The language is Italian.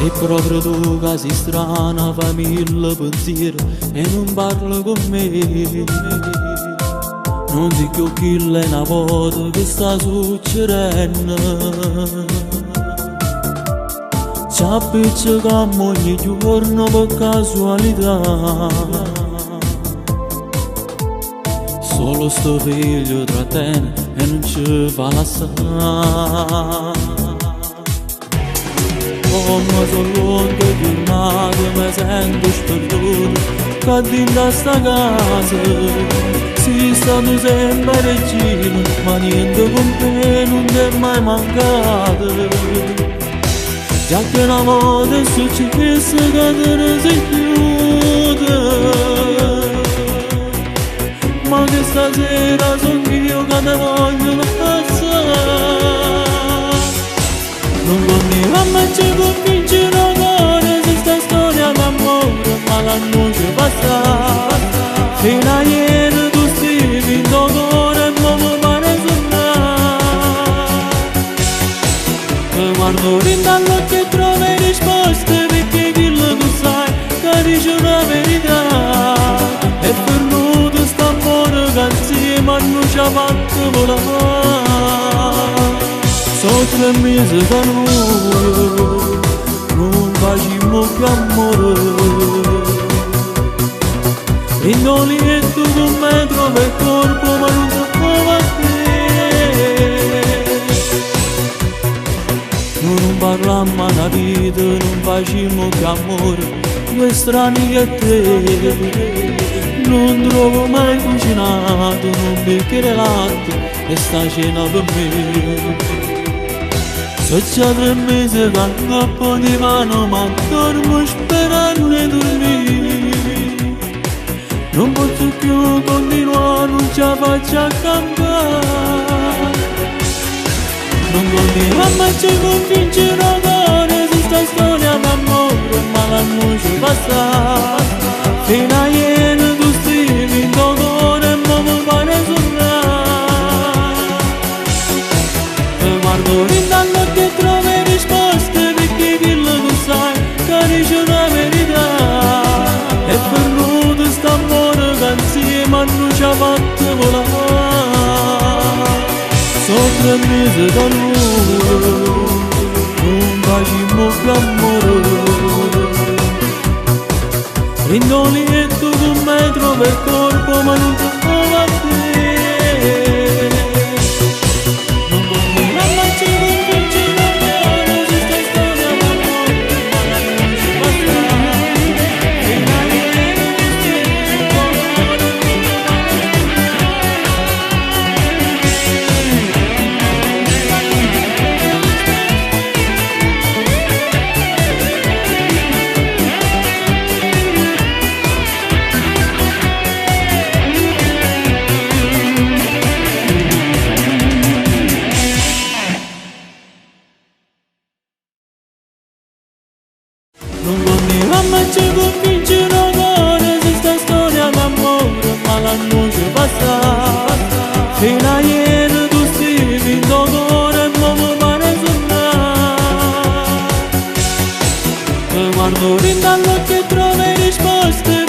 Se proprio tu che sei strana, fammi il pensiero e non parla con me. Non dico che è una volta che sta succedendo. Ci appicciamo ogni giorno per casualità. Solo sto figlio tra te e non ci fa la sa. Come sono lunghe giornate mi sento sperduto, che dentro sta casa sei stato sempre vicino, ma niente con te non ti è mai mancato. Già che una volta è successo che te ne sei chiusa, ma che stasera sono io che te voglio passare. Non continuo a me ci convincere ancora se sta storia d'amore, ma la noce passa. Fino a ieri tu stivi in dolore e non mi pare suonare. Ti guardo dall'occhio e trovo risposte, perché quello tu sai che dice una verità. È venuto st'amore che insieme non ci ha fatto volare. Sono 3 mesi che noi non facciamo più amore. E non li metto con me trova il corpo ma non so come a te. Noi non parlammo una vita, non facciamo più amore. Due strani e te. Non trovo mai cucinato un bicchiere latte e sta cena per me. So già 3 mesi che un po' di mano ma dormo sperando di dormire. Non posso più continuare, non ce la faccio a campare. Non continuo a me ci convincere ancora se sta storia d'amore, ma la noce passa. Fino a ieri tu stivi in dolore e non mi pare suonare. Ti guardo dall'occhio e trovo risposte, perché quello tu sai che dice una verità. È venuto st'amore che insieme non ci ha fatto volare. Sono 3 mesi che noi non facciamo più amore. E non li metto con me trova il corpo ma non so come a te. Non continuo a me ci convincere ancora se sta storia d'amore, ma la noce passa. Fino a ieri tu stivi in dolore e non mi pare suonare. Ti guardo dall'occhio e trovo risposte,